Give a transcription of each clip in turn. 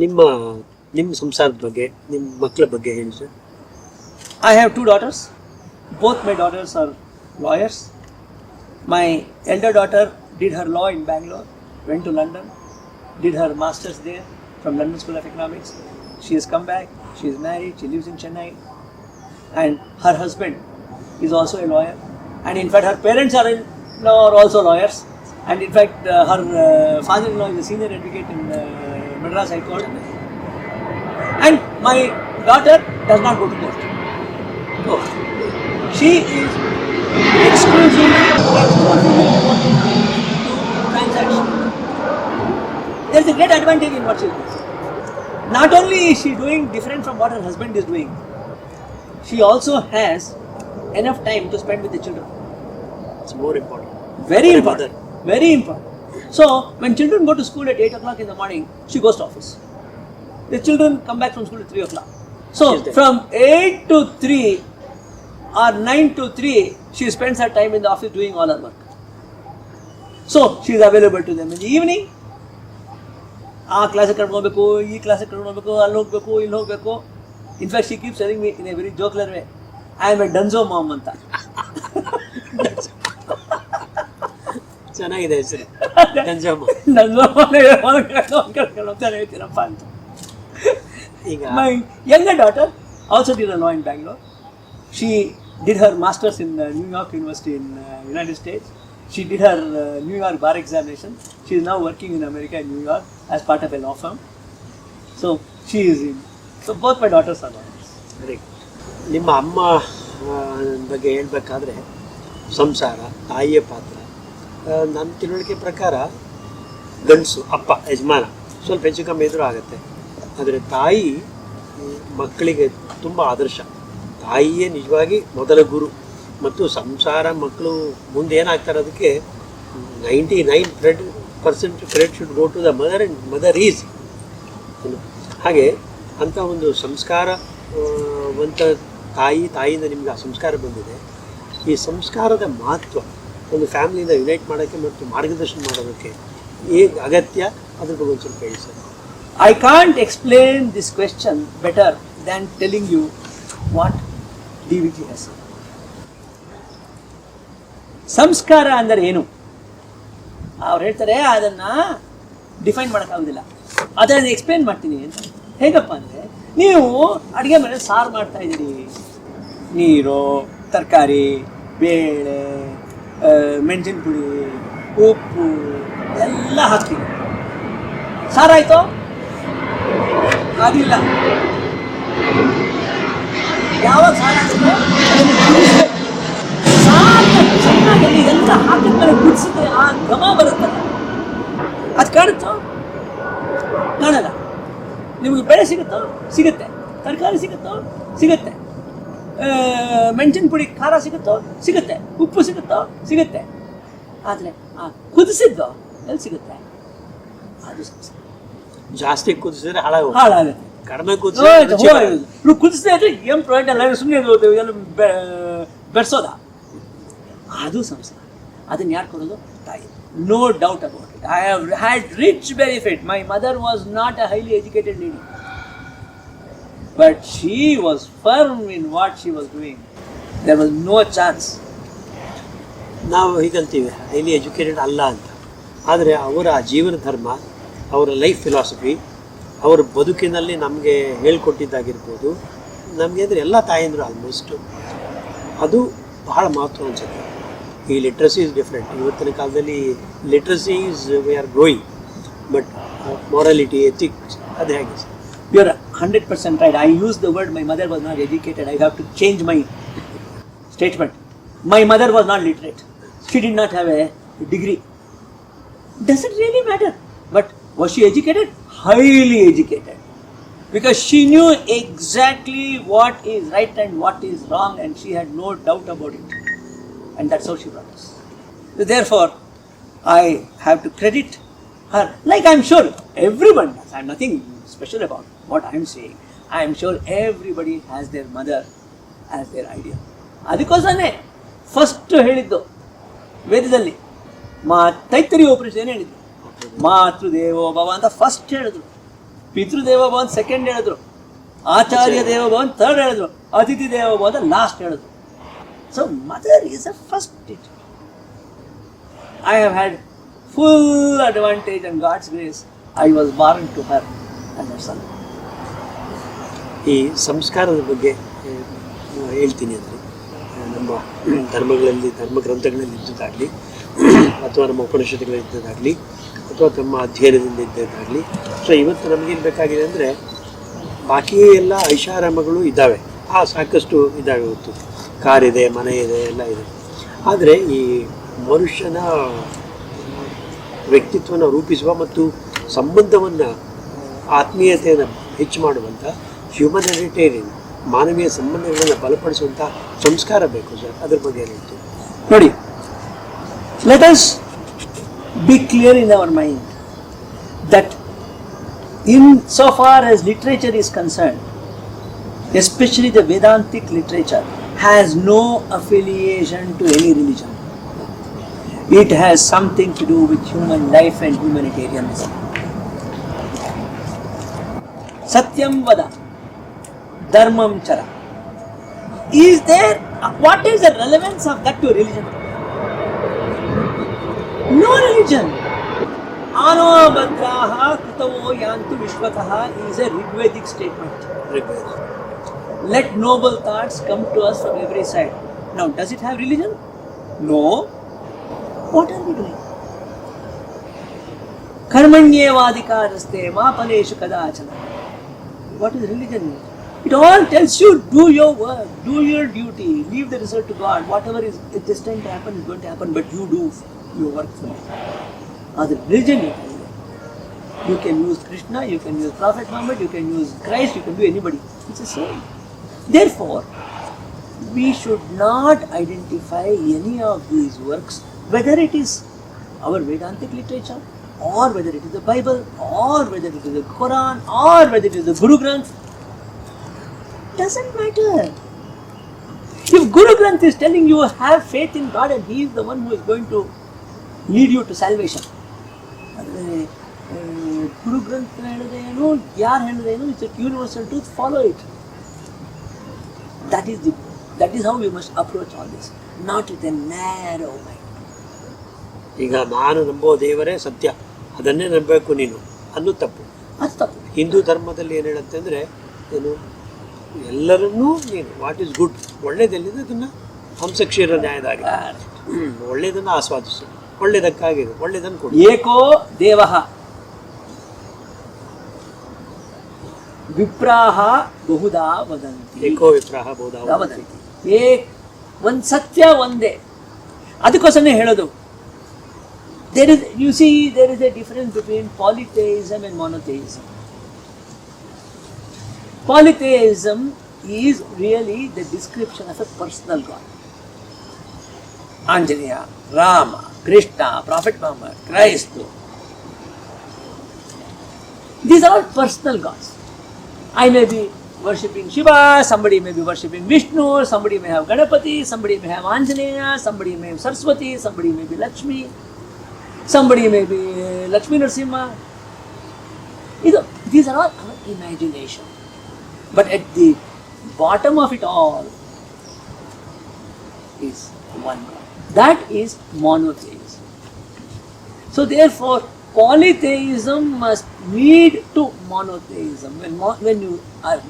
ನಿಮ್ಮ ನಿಮ್ಮ ಸಂಸಾರದ ಬಗ್ಗೆ, ನಿಮ್ಮ ಮಕ್ಕಳ ಬಗ್ಗೆ ಹೇಳಿ sir. I have two daughters. Both my daughters are lawyers. My elder daughter did her law in Bangalore, went to London, did her masters there from London School of Economics. She has come back, she is married, she lives in Chennai, and her husband is also a lawyer. And in fact, her parents are also lawyers. And in fact, her father-in-law is a senior advocate in Madras High Court. And my daughter does not go to court. No. She is exclusively devoted to transaction. There is a great advantage in what she is doing. Not only is she doing different from what her husband is doing, she also has enough time to spend with the children. It's more important. Very important. Very important. So, when children go to school at 8 o'clock in the morning, she goes to office. The children come back from school at 3 o'clock. So, from 8 to 3 or 9 to 3, she spends her time in the office doing all her work. So, she is available to them in the evening. ಆ ಕ್ಲಾಸಿಗೆ ಕರ್ಕೊಂಡು ಹೋಗಬೇಕು, ಈ ಕ್ಲಾಸಿಗೆ ಕರ್ಕೊಂಡು ಹೋಗಬೇಕು, ಅಲ್ಲಿ ಹೋಗಬೇಕು, ಇಲ್ಲಿ ಹೋಗಬೇಕು. In fact she keeps telling me in a very jocular way, I am a Dunzo mom ಅಂತ. ಚೆನ್ನಾಗಿದೆ ಹೆಸರು, ಡನ್ಸೋ ಹೇಳ್ತೀರಪ್ಪ ಅಂತ. ಈಗ My younger daughter also did a law in Bangalore. She did her masters in New York University in United States. She did her New York bar examination. She is now working in America in New York as part of a law firm. So she is in. So both my daughters are lawyers. Very good. ನಿಮ್ಮ ಅಮ್ಮ ಬಗ್ಗೆ ಹೇಳಬೇಕಾದ್ರೆ ಸಂಸಾರ, ತಾಯಿಯ ಪಾತ್ರ, ನನ್ನ ತಿಳುವಳಿಕೆ ಪ್ರಕಾರ ಗಂಡಸು, ಅಪ್ಪ, ಯಜಮಾನ ಸ್ವಲ್ಪ ಹೆಚ್ಚು ಕಮ್ಮಿ ಎದುರು ಆಗುತ್ತೆ. ಆದರೆ ತಾಯಿ ಮಕ್ಕಳಿಗೆ ತುಂಬ ಆದರ್ಶ. ತಾಯಿಯೇ ನಿಜವಾಗಿ ಮೊದಲ ಗುರು. ಮತ್ತು ಸಂಸಾರ ಮಕ್ಕಳು ಮುಂದೆ ಏನಾಗ್ತಾರೆ ಅದಕ್ಕೆ 99% credit should go to the mother and mother is. ಹಾಗೆ ಅಂಥ ಒಂದು ಸಂಸ್ಕಾರವಂತ ತಾಯಿಯಿಂದ ನಿಮಗೆ ಆ ಸಂಸ್ಕಾರ ಬಂದಿದೆ. ಈ ಸಂಸ್ಕಾರದ ಮಹತ್ವ ಒಂದು ಫ್ಯಾಮಿಲಿಯಿಂದ ಯುನೈಟ್ ಮಾಡೋಕ್ಕೆ ಮತ್ತು ಮಾರ್ಗದರ್ಶನ ಮಾಡೋದಕ್ಕೆ ಹೇಗೆ ಅಗತ್ಯ, ಅದ್ರ ಬಗ್ಗೆ ಒಂದು ಸ್ವಲ್ಪ ಹೇಳಿ sir. I can't explain this question better than telling you what DVG has said. ಸಂಸ್ಕಾರ ಅಂದರೆ ಏನು? ಅವ್ರು ಹೇಳ್ತಾರೆ ಅದನ್ನು ಡಿಫೈನ್ ಮಾಡೋಕ್ಕಾಗೋದಿಲ್ಲ, ಅದನ್ನು ಎಕ್ಸ್ಪ್ಲೇನ್ ಮಾಡ್ತೀನಿ ಅಂತ. ಹೇಗಪ್ಪ ಅಂದರೆ, ನೀವು ಅಡುಗೆ ಮನೆ ಸಾರು ಮಾಡ್ತಾ ಇದ್ದೀರಿ, ನೀರು, ತರಕಾರಿ, ಬೇಳೆ, ಮೆಣಸಿನ ಪುಡಿ, ಉಪ್ಪು ಎಲ್ಲ ಹಾಕ್ತೀವಿ. ಸಾರಾಯಿತು? ಆಗಿಲ್ಲ. ಯಾವಾಗ ಸಾರು ಚೆನ್ನಾಗಿ ಎಲ್ಲ ಹಾಕಿದ್ಮೇಲೆ ಕುದಿಸಿದ್ರೆ ಆ ಘಮ ಬರುತ್ತಲ್ಲ, ಅದು ಕಾಣುತ್ತೋ? ಕಾಣಲ್ಲ. ನಿಮಗೆ ಬೇಳೆ ಸಿಗುತ್ತೋ? ಸಿಗುತ್ತೆ. ತರಕಾರಿ ಸಿಗುತ್ತೋ? ಸಿಗುತ್ತೆ. ಮೆಣಸಿನ ಪುಡಿ ಖಾರ ಸಿಗುತ್ತೋ? ಸಿಗುತ್ತೆ. ಉಪ್ಪು ಸಿಗುತ್ತೋ? ಸಿಗುತ್ತೆ. ಆದರೆ ಆ ಕುದಿಸಿದ್ದು ಎಲ್ಲಿ ಸಿಗುತ್ತೆ? ಅದು ಜಾಸ್ತಿ ಕುದಿಸಿದ್ರೆ ಹಾಳಾಗುತ್ತೆ. ಕಡಿಮೆ ಕುದಿಸದೆ ಇದ್ರೆ ಏನು ಪ್ರಯೋಜನ ಇಲ್ಲ, ಸುಮ್ಮನೆ ಎಲ್ಲ ಬೆರೆಸೋದ. ಅದು ಸಂಸ್ಕಾರ. ಅದನ್ನು ಯಾರು ಕೊಡೋದು? ತಾಯಿ. No doubt about it. I have had rich benefit. My mother was not a highly educated lady, but she was firm in what she was doing. There was no chance. ನಾವು ಹೀಗಂತೀವಿ ಹೈಲಿ ಎಜುಕೇಟೆಡ್ ಅಲ್ಲ ಅಂತ. ಆದರೆ ಅವರ ಜೀವನ ಧರ್ಮ, ಅವರ life philosophy, ಅವರ ಬದುಕಿನಲ್ಲಿ ನಮಗೆ ಹೇಳ್ಕೊಟ್ಟಿದ್ದಾಗಿರ್ಬೋದು, ನಮಗೆ ಅಂದರೆ ಎಲ್ಲ ತಾಯಂದರು ಆಲ್ಮೋಸ್ಟು ಅದು ಬಹಳ ಮಹತ್ವ ಅನಿಸುತ್ತೆ. ಈ ಲಿಟ್ರಸಿ ಇಸ್ ಡಿಫ್ರೆಂಟ್. ಇವತ್ತಿನ ಕಾಲದಲ್ಲಿ literacy is we are growing, but morality, ethics ಅದು ಹೇಗೆ sir? You are 100% right. I use the word my mother was not educated. I have to change my statement. My mother was not literate. She did not have a degree. Does it really matter? But was she educated? Highly educated. Because she knew exactly what is right and what is wrong, and she had no doubt about it. And that's how she brought us. Therefore, I have to credit her. Like I'm sure everyone does. I'm nothing special about what I'm saying. I'm sure everybody has their mother as their ideal. ಅದಕ್ಕೋಸ್ಕರನೇ first ಹೇಳಿದ್ದು ವೇದದಲ್ಲಿ ತೈತ್ತರಿ ಉಪನಿಷತ್ ಏನು ಹೇಳಿದ್ರು? ಮಾತೃದೇವೋ ಭವ ಅಂತ first ಹೇಳಿದ್ರು. ಪಿತೃದೇವ ಅಂತ second ಹೇಳಿದ್ರು, ಆಚಾರ್ಯ ದೇವ ಅಂತ ಥರ್ಡ್ ಹೇಳಿದ್ರು, ಅತಿಥಿ ದೇವ ಅಂತ ಲಾಸ್ಟ್ ಹೇಳಿದ್ರು. So mother is a first teacher. I have had full advantage and God's grace. I was born to her as a son. ಈ ಸಂಸ್ಕಾರದ ಬಗ್ಗೆ ಹೇಳ್ತೀನಿ ಅಂದರೆ, ನಮ್ಮ ಧರ್ಮಗಳಲ್ಲಿ, ಧರ್ಮಗ್ರಂಥಗಳಲ್ಲಿ ಇದ್ದದ್ದಾಗಲಿ, ಅಥವಾ ನಮ್ಮ ಉಪನಿಷತ್ತುಗಳಲ್ಲಿ ಇದ್ದದ್ದಾಗಲಿ, ಅಥವಾ ನಮ್ಮ ಅಧ್ಯಯನದಿಂದ ಇದ್ದದ್ದಾಗಲಿ, ಸೊ ಇವತ್ತು ನಮಗೇನು ಬೇಕಾಗಿದೆ ಅಂದರೆ, ಬಾಕಿ ಎಲ್ಲ ಐಷಾರಾಮಗಳು ಇದ್ದಾವೆ, ಸಾಕಷ್ಟು ಇದ್ದಾವೆ. ಇವತ್ತು ಕಾರಿದೆ, ಮನೆ ಇದೆ, ಎಲ್ಲ ಇದೆ. ಆದರೆ ಈ ಮನುಷ್ಯನ ವ್ಯಕ್ತಿತ್ವನ ರೂಪಿಸುವ ಮತ್ತು ಸಂಬಂಧವನ್ನು, ಆತ್ಮೀಯತೆಯನ್ನು ಹೆಚ್ಚು ಮಾಡುವಂಥ ಹ್ಯೂಮನಿಟೇರಿಯನ್, ಮಾನವೀಯ ಸಂಬಂಧಗಳನ್ನು ಬಲಪಡಿಸುವಂಥ ಸಂಸ್ಕಾರ ಬೇಕು ಸರ್. ಅದ್ರ ಬಗ್ಗೆ ಏನಾಯಿತು ನೋಡಿ. Let us be clear in our mind that in so far as literature is concerned, especially the Vedantic literature, has no affiliation to any religion. It has something to do with human life and humanitarianism. Satyam vada, dharmam chara. Is there, what is the relevance of that to religion? No religion. Ano badraha kritavo yantu vishwataha is a Rigvedic statement. Let noble thoughts come to us from every side. Now, does it have religion? No. What are we doing? Karmanyevadikaraste ma paleshu kadachana. What is religion? It all tells you, do your work, do your duty, leave the result to God. Whatever is destined to happen is going to happen, but you do your work for it. As a religion, you can use Krishna, you can use Prophet Muhammad, you can use Christ, you can do anybody. It's the same. Therefore, we should not identify any of these works, whether it is our Vedantic literature, or whether it is the Bible, or whether it is the Quran, or whether it is the Guru Granth. Doesn't matter. If Guru Granth is telling you have faith in God and He is the one who is going to lead you to salvation, Guru Granth ಹೇಳಿದೇನು, ಯಾರು ಹೇಳಿದೇನು, it's a universal truth, follow it. That is how we must approach all this, not with a narrow mind. ಈಗ ನಾನು ನಂಬೋ ದೇವರೇ ಸತ್ಯ, ಅದನ್ನೇ ನಂಬಬೇಕು ನೀನು ಅನ್ನೋದು ತಪ್ಪು. ಅದು ತಪ್ಪು. ಹಿಂದೂ ಧರ್ಮದಲ್ಲಿ ಏನು ಹೇಳುತ್ತೆ ಅಂದರೆ, ಏನು ಎಲ್ಲರನ್ನೂ ನೀನು ವಾಟ್ ಈಸ್ ಗುಡ್, ಒಳ್ಳೇದೆಲ್ಲಿದೆ ಅದನ್ನು ಹಂಸಕ್ಷೀರ ನ್ಯಾಯದಾಗಿ ಒಳ್ಳೆಯದನ್ನು ಆಸ್ವಾದಿಸು, ಒಳ್ಳೆಯದಕ್ಕಾಗಿದೆ ಒಳ್ಳೆಯದನ್ನು ಕೊಡು. ಏಕೋ ದೇವಃ ವಿಪ್ರಾಹ ಬಹುಧಾ ವದಂತಿ. ಏಕೋ ವಿಪ್ರಾಹ ಬಹುಧಾ ವದಂತಿ. ಒಂದು ಸತ್ಯ ಒಂದೇ. ಅದಕ್ಕೋಸ್ಕರನೇ ಹೇಳೋದು, there is a difference between polytheism and monotheism. Polytheism is really the description of a personal God. Anjaneya, Rama, Krishna, Prophet Muhammad, Christ. These are all personal gods. I may be worshipping Shiva, somebody may be worshipping Vishnu, somebody may have Ganapati, somebody may have Anjaneya, somebody may have Saraswati, somebody may be Lakshmi, somebody may be Lakshmi Narasimha. These are all our imagination. But at the bottom of it all is one God. That is monotheism. So therefore, polytheism must lead to monotheism. When you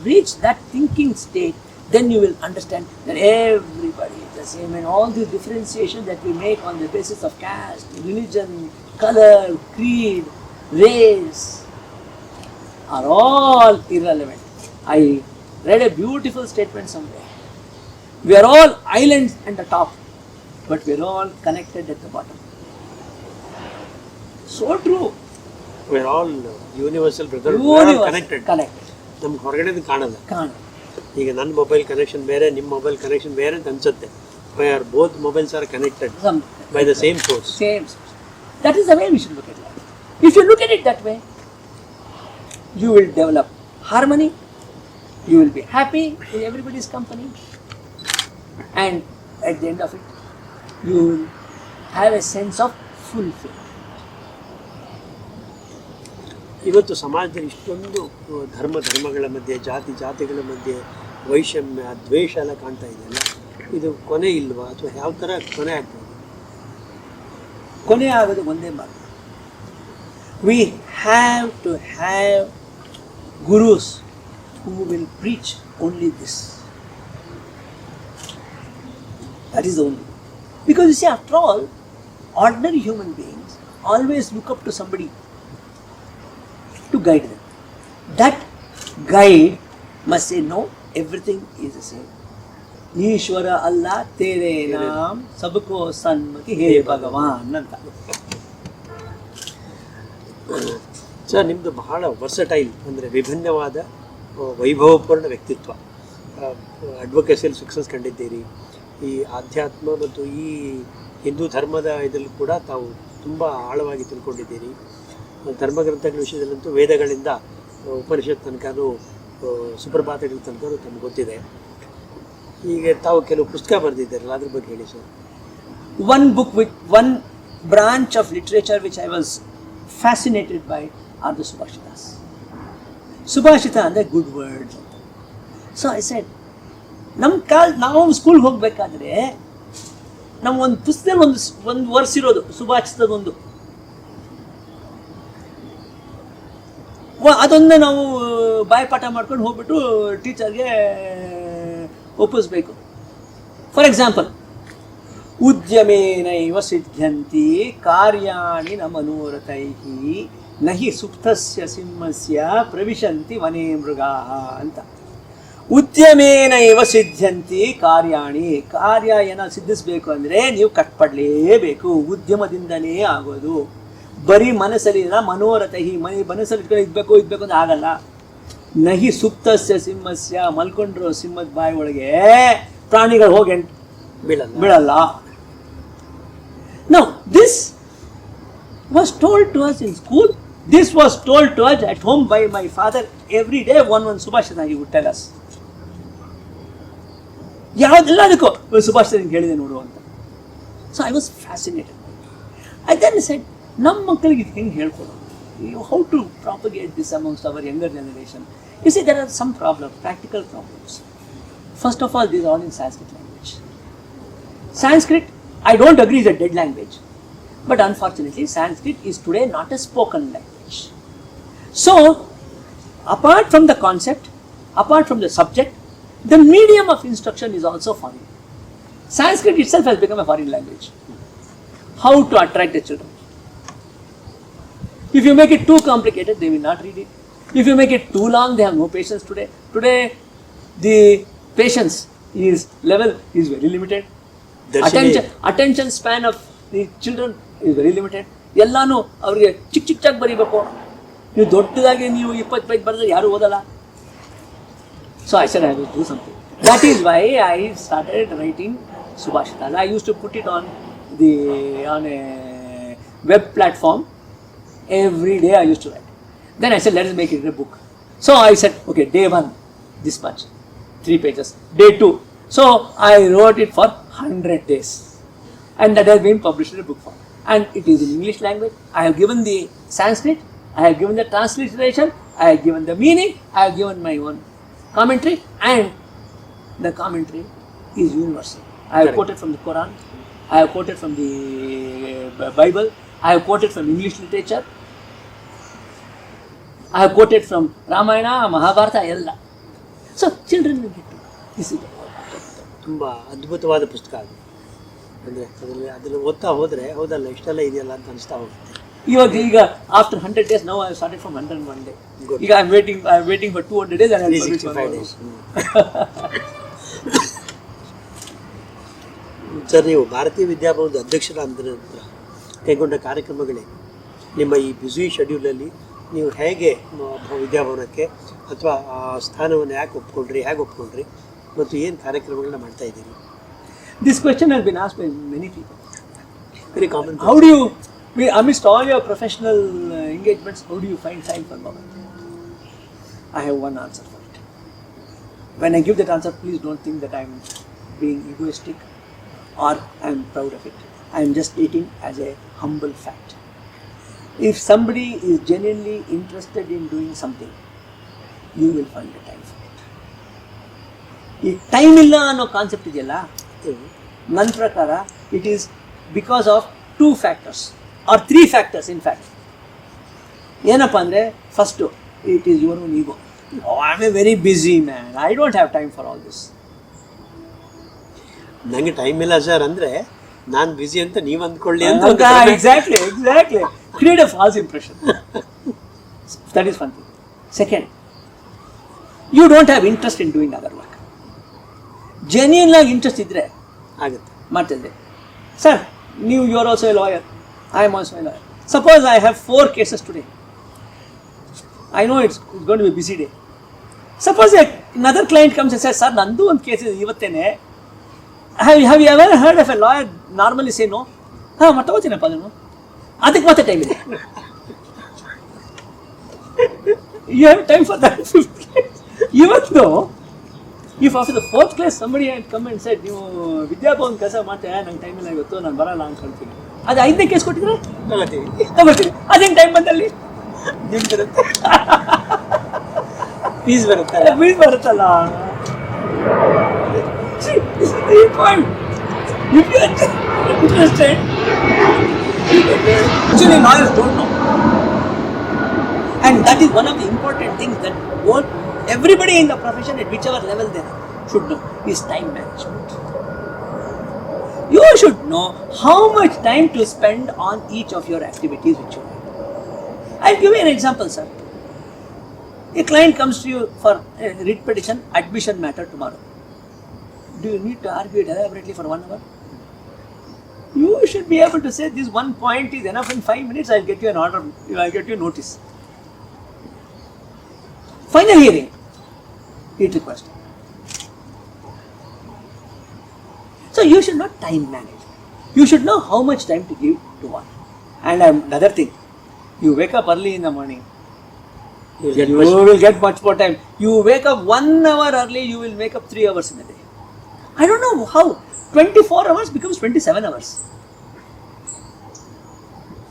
reach that thinking state, then you will understand that everybody is the same, and all the differentiation that we make on the basis of caste, religion, color, creed, race are all irrelevant. I read a beautiful statement somewhere. We are all islands at the top, but we are all connected at the bottom. So true. We are all universal brother. We are all connected. ನಮ್ಗೆ ಹೊರಗಡೆದು ಕಾಣಲ್ಲ. ಈಗ ನನ್ನ mobile connection ಬೇರೆ, ನಿಮ್ಮ mobile connection ಬೇರೆ ಅಂತ ಅನ್ಸುತ್ತೆ. Both mobiles are connected by the same source. Same source. That is the way we should look at life. If you look at it that way, you will develop harmony, you will be happy in everybody's company, and at the end of it, you will have a sense of fulfillment. ಇವತ್ತು ಸಮಾಜದಲ್ಲಿ ಇಷ್ಟೊಂದು ಧರ್ಮಗಳ ಮಧ್ಯೆ ಜಾತಿಗಳ ಮಧ್ಯೆ ವೈಷಮ್ಯ ದ್ವೇಷ ಎಲ್ಲ ಕಾಣ್ತಾ ಇದೆಯಲ್ಲ, ಇದು ಕೊನೆ ಇಲ್ವಾ ಅಥವಾ ಯಾವ ಥರ ಕೊನೆ ಆಗ್ಬೋದು? ಕೊನೆ ಆಗೋದು ಒಂದೇ ಮಾತು. We have to have gurus who will preach only this. That is the only. Because you see, after all, ordinary human beings always look up to somebody to guide them. That guide must say, no, everything is the same. Ishwara Allah tere naam sabko sanmati he Bhagavan ಅಂತ. Sir, ನಿಮ್ಮದು ಬಹಳ versatile, ಅಂದರೆ ವಿಭಿನ್ನವಾದ ವೈಭವಪೂರ್ಣ ವ್ಯಕ್ತಿತ್ವ. ಅಡ್ವೊಕೇಸಿಯಲ್ಲಿ success ಕಂಡಿದ್ದೀರಿ. ಈ ಆಧ್ಯಾತ್ಮ ಮತ್ತು ಈ ಹಿಂದೂ ಧರ್ಮದ ಇದರಲ್ಲಿ ಕೂಡ ತಾವು ತುಂಬ ಆಳವಾಗಿ ತಿಳ್ಕೊಂಡಿದ್ದೀರಿ. ಧರ್ಮಗ್ರಂಥಗಳ ವಿಷಯದಲ್ಲಂತೂ ವೇದಗಳಿಂದ ಉಪನಿಷತ್ ತನಕನೂ ಸುಪ್ರಭಾತಗಳ ತನಕನೂ ತಮಗೆ ಗೊತ್ತಿದೆ. ಹೀಗೆ ತಾವು ಕೆಲವು ಪುಸ್ತಕ ಬರೆದಿದ್ದಾರಲ್ಲ, ಅದ್ರ ಬಗ್ಗೆ ಹೇಳಿ sir. One branch of literature which I was fascinated by are the Subhashitas. Subhashita ಅಂದರೆ good words. So I said, ನಾವು ಸ್ಕೂಲ್ಗೆ ಹೋಗ್ಬೇಕಾದ್ರೆ ನಮ್ಮ ಒಂದು ಪುಸ್ತಕದಲ್ಲಿ ಒಂದು ವರ್ಸ್ ಇರೋದು ಸುಭಾಷಿತದ ಒಂದು, ಅದೊಂದೇ ನಾವು ಬಾಯಿಪಾಠ ಮಾಡ್ಕೊಂಡು ಹೋಗ್ಬಿಟ್ಟು ಟೀಚರ್ಗೆ ಒಪ್ಪಿಸ್ಬೇಕು. ಫಾರ್ ಎಕ್ಸಾಂಪಲ್, ಉದ್ಯಮೇನೈವ ಸಿದ್ಧ್ಯಂತಿ ಕಾರ್ಯಾಣಿ ನ ಮನೋರಥೈಹಿ ನಹಿ ಸುಪ್ತಸ್ಯ ಸಿಂಹಸ್ಯ ಪ್ರವಿಶಂತಿ ವನೇ ಮೃಗಾಃ ಅಂತ. ಉದ್ಯಮೇನೈವ ಸಿದ್ಧ್ಯಂತಿ ಕಾರ್ಯಾಣಿ, ಕಾರ್ಯ ಏನೋ ಸಿದ್ಧಿಸಬೇಕು ಅಂದರೆ ನೀವು ಕಷ್ಟಪಡಲೇಬೇಕು, ಉದ್ಯಮದಿಂದಲೇ ಆಗೋದು. ಬರೀ ಮನಸ್ಸಲ್ಲಿ ಮನೋರಥ, ಮನಸ್ಸಲ್ಲಿ ಇದ್ಬೇಕು ಅಂತ ಆಗಲ್ಲ. ನಹಿ ಸುಪ್ತಸ್ಯ ಸಿಂಹಸ್ಯ, ಮಲ್ಕೊಂಡ್ರು ಸಿಂಹದ ಬಾಯಿ ಒಳಗೆ ಪ್ರಾಣಿಗಳು ಹೋಗಿ ಬೀಳಲ್ಲ. No, this was told to us in school. This was told to us at home by my father every day. One Subhashita he would tell us. ಯಾವುದೆಲ್ಲ ಅದಕ್ಕೂ ಸುಭಾಷಿತ ಹೇಳಿದೆ ನೋಡು ಅಂತ. So I was fascinated. I then said, ನಮ್ಮ ಮಕ್ಕಳಿಗೆ ಇದು ಹೆಂಗೆ ಹೇಳ್ಕೊಡೋದು, how to propagate this amongst our younger generation. You see, there are some problem, practical problems. First of all, these all in Sanskrit language. Sanskrit, I don't agree, is a dead language. But unfortunately, Sanskrit is today not a spoken language. So, apart from the concept, apart from the subject, the medium of instruction is also foreign. Sanskrit itself has become a foreign language. How to attract the children? If you make it too complicated, they will not read it. If you make it too long, they have no patience today. Today, the patience level is very limited. Attention span of the children is very limited. ಎಲ್ಲಾನು ಅವರಿಗೆ ಚಿಕ್ಕ ಬರೀಬೇಕು. ನೀವು ದೊಡ್ಡದಾಗಿ ನೀವು 20 page ಬರೆದ್ರೆ ಯಾರು ಓದಲ್ಲ. So I said I will do something. That is why I started writing Subhashitas. I used to put it on a web platform. Every day I used to write. Then I said, let us make it a book. So I said, okay, day 1, this much, 3 pages. Day 2. So I wrote it for 100 days. And that has been published in a book form. And it is in English language. I have given the Sanskrit, I have given the transliteration, I have given the meaning, I have given my own commentary, and the commentary is universal. I have quoted from the Quran, I have quoted from the Bible, I have quoted from English literature, I have quoted from Ramayana, Mahabharata, ಎಲ್ಲ. So children will get to this is ತುಂಬ ಅದ್ಭುತವಾದ ಪುಸ್ತಕ ಅದು. ಅಂದರೆ ಅದರಲ್ಲಿ ಓದ್ತಾ ಹೋದರೆ ಹೌದಲ್ಲ ಇಷ್ಟೆಲ್ಲ ಇದೆಯಲ್ಲ ಅಂತ ಅನಿಸ್ತಾ ಹೋಗುತ್ತೆ. ಈಗ after 100 days, now I have started from 101 day. Good. ಈಗ I am waiting for 200 days and I will publish 365 days. Sir, ನೀವು ಭಾರತೀಯ ವಿದ್ಯಾಭವನದ ಅಧ್ಯಕ್ಷರಾದ ನಂತರ ಕೈಗೊಂಡ ಕಾರ್ಯಕ್ರಮಗಳೇನು? ನಿಮ್ಮ ಈ ಬ್ಯುಸಿ ಶೆಡ್ಯೂಲಲ್ಲಿ ನೀವು ಹೇಗೆ ವಿದ್ಯಾಭವನಕ್ಕೆ ಅಥವಾ ಆ ಸ್ಥಾನವನ್ನು ಹೇಗೆ ಒಪ್ಕೊಂಡ್ರಿ ಮತ್ತು ಏನು ಕಾರ್ಯಕ್ರಮಗಳನ್ನ ಮಾಡ್ತಾ ಇದ್ದೀರಿ? This question has been asked by many people. Very common. How do you, amidst all your professional engagements, how do you find time for Bhagavan? I have one answer for it. When I give that answer, please don't think that I am being egoistic or I am proud of it. I am just stating as a humble fact. If somebody is genuinely interested in doing something, you will find the time for it. ಈ time ಇಲ್ಲ ಅನ್ನೋ concept ಇದೆಯಲ್ಲ, ನನ್ನ ಪ್ರಕಾರ it is because of 2 factors or 3 factors in fact. ಏನಪ್ಪ ಅಂದರೆ, first it is your own ego. I am a very busy man, I don't have time for all this. ನನಗೆ time ಇಲ್ಲ sir ಅಂದರೆ ನಾನು busy ಅಂತ ನೀವು ಅಂದ್ಕೊಳ್ಳಿ ಅಂತ. Exactly. Create a false impression. That is one thing. Second, you don't have interest in doing other work. Genuine interest ಇದ್ರೆ ಆಗುತ್ತೆ, ಮಾಡ್ತಿದ್ದೆ. Sir, you are also a lawyer, I am also a lawyer. Suppose I have 4 cases today. I know it's going to be a busy day. Suppose another client comes and says, sir, nandu ಒಂದು case ಇದೆ ಇವತ್ತೇನೆ. Have you ever heard of a lawyer normally say no? ಹಾಂ, ಮತ್ತೆ ತಗೋತೀನಪ್ಪ ಅದನ್ನು, ಅದಕ್ಕೆ ಮತ್ತೆ time ಇದೆ. You have time for that. Even though, if after the 4th class somebody had come and said, ನೀವು ವಿದ್ಯಾಭವನ್ ಕೆಲಸ ಮಾಡ್ತೇವೆ, ನಂಗೆ ಟೈಮ್ ಇಲ್ಲ ಇವತ್ತು, ನಾನು ಬರಲ್ಲ ಅಂತ ಹೇಳ್ತೀನಿ, ಅದು 5ನೇ ಕೇಸ್ ಕೊಟ್ಟಿದ್ರೆ ತಗೋತೀವಿ. ಅದೇನು ಟೈಮ್ ಬಂದಲ್ಲಿ ಬರುತ್ತೆ, ಫೀಸ್ ಬರುತ್ತಲ್ಲ. See, this is the point. If you are interested, actually lawyers don't know. And that is one of the important things that everybody in the profession at whichever level they are should know is time management. You should know how much time to spend on each of your activities which you have. I'll give you an example, sir. A client comes to you for a writ petition, admission matter tomorrow. Do you need to argue it elaborately for 1 hour? You should be able to say this one point is enough. In 5 minutes I'll get you an order, I'll get you a notice. Final hearing, it requires time. So you should not time manage. You should know how much time to give to what. And another thing, you wake up early in the morning, you will get much more time. You wake up 1 hour early, you will make up 3 hours in a day. I don't know how 24 hours becomes 27 hours.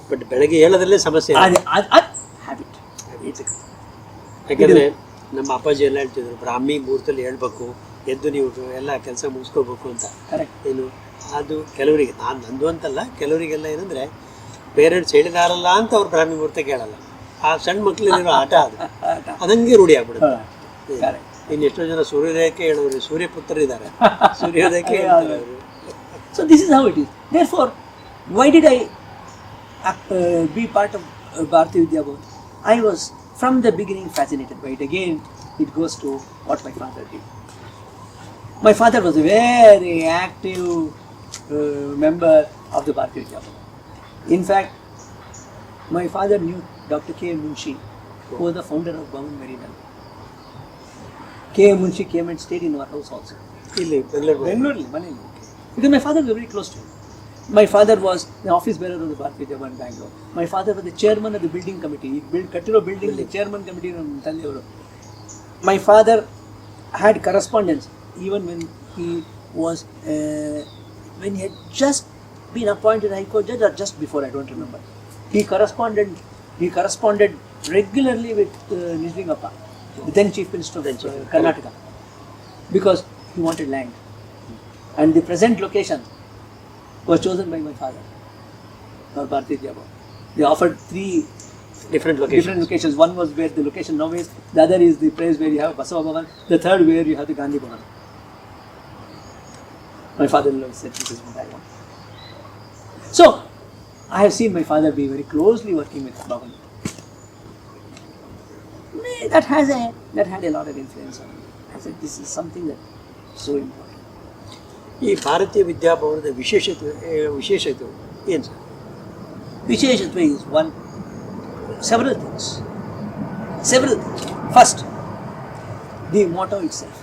But ಬೆಳಗ್ಗೆ ಹೇಳೋದ್ರಲ್ಲೇ ಸಮಸ್ಯೆ. Habit. ಯಾಕಂದರೆ ನಮ್ಮ ಅಪ್ಪಾಜಿ ಎಲ್ಲ ಹೇಳ್ತಿದ್ರು, ಬ್ರಾಹ್ಮಿ ಮುಹೂರ್ತದಲ್ಲಿ ಹೇಳ್ಬೇಕು, ಎದ್ದು ನೀವು ಎಲ್ಲ ಕೆಲಸ ಮುಗಿಸ್ಕೋಬೇಕು ಅಂತ. ಏನು ಅದು ಕೆಲವರಿಗೆ, ನಂದು ಅಂತಲ್ಲ, ಕೆಲವರಿಗೆಲ್ಲ ಏನಂದರೆ ಪೇರೆಂಟ್ಸ್ ಹೇಳಿದಾರಲ್ಲ ಅಂತ ಅವ್ರು ಬ್ರಾಹ್ಮಿ ಮುಹೂರ್ತ ಕೇಳಲ್ಲ. ಆ ಸಣ್ಣ ಮಕ್ಕಳಿರೋ ಆಟ ಅದಂಗೆ ರೂಢಿ ಆಗ್ಬಿಡುತ್ತೆ. ಇನ್ನು ಎಷ್ಟೋ ಜನ ಸೂರ್ಯೋದಯಕ್ಕೆ ಹೇಳೋರು, ಸೂರ್ಯಪುತ್ರರಿದ್ದಾರೆ, ಸೂರ್ಯೋದಯಕ್ಕೆ ಹೇಳ್ತಾರೆ. So this is how it is. Therefore, why did I be part of Bharati Vidya Bhavan? I was from the beginning fascinated by it. Again, it goes to what my father did. My father was a very active member of the Bharati Vidya Bhavan. In fact, my father knew Dr. K. Munshi, who was the founder of Bhavan very well. K. Munshi came and stayed in our house also. Bengaluru, Manali. Because my father was very close to him. My father was the office bearer of the Bharati Vidya Bhavan, Bangalore. My father was the chairman of the building committee. He built Kattiro building, the chairman committee in Talliavaru. My father had correspondence even when he was, when he had just been appointed High Court judge or just before, I don't remember. He corresponded regularly with Nijlingappa, the then Chief Minister of Karnataka, because he wanted land. And the present location was chosen by my father for Bharati Vidya Bhavan. They offered 3 different locations. One was where the location now is, the other is the place where you have Basava Bhavan, the third where you have the Gandhi Bhavan. My father-in-law said, this is what I want. So, I have seen my father be very closely working with Bhavan. That had a lot of influence on me. I said, this is something that is so important. ಈ ಭಾರತೀಯ ವಿದ್ಯಾಭವನದ ವಿಶೇಷತೆ ಏನು sir? ವಿಶೇಷತ್ವ is several things. First, the motto itself.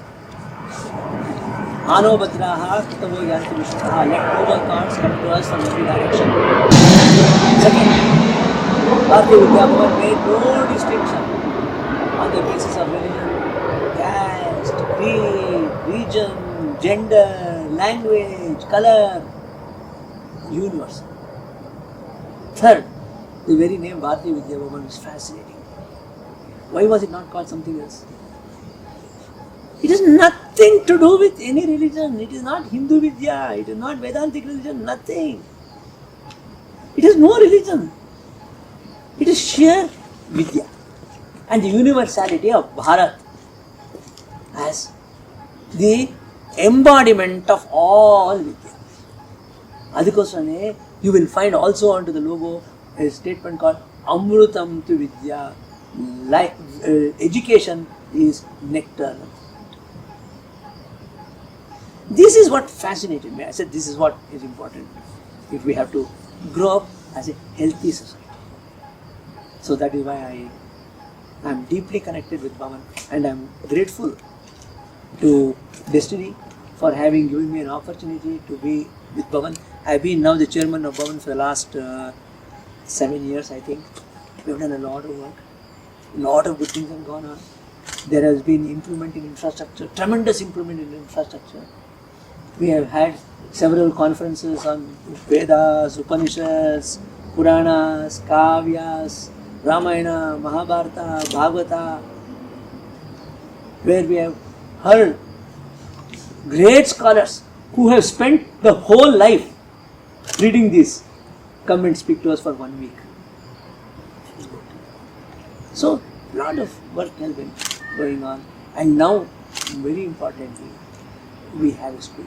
Ano badraha kitavo yanti vishwaha, let global thoughts come to us from every direction. Second, Bharatiya Vidya Bhavan made no distinction on the basis of religion, caste, creed, region, gender, language, color, universal. Third, The very name Bharati Vidya Bhavan is fascinating. Why was it not called something else? It has nothing to do with any religion. It is not Hindu Vidya. It is not Vedantic religion. Nothing. It is no religion. It is sheer Vidya. And the universality of Bharat as the embodiment of all Vidya. Adhikosane, you will find also onto the logo a statement called Amrutam tu Vidya. Like, education is nectar. This is what fascinated me. I said this is what is important if we have to grow up as a healthy society. So that is why I am deeply connected with Bhavan, and I am grateful to Destiny for having given me an opportunity to be with Bhavan. I have been now the chairman of Bhavan for the last 7 years, I think. We have done a lot of work. A lot of good things have gone on. There has been improvement in infrastructure, tremendous improvement in infrastructure. We have had several conferences on Vedas, Upanishads, Puranas, Kavyas, Ramayana, Mahabharata, Bhagavata, where we have heard great scholars who have spent the whole life reading this come and speak to us for 1 week. So, a lot of work has been going on, and now, very importantly, we have a school.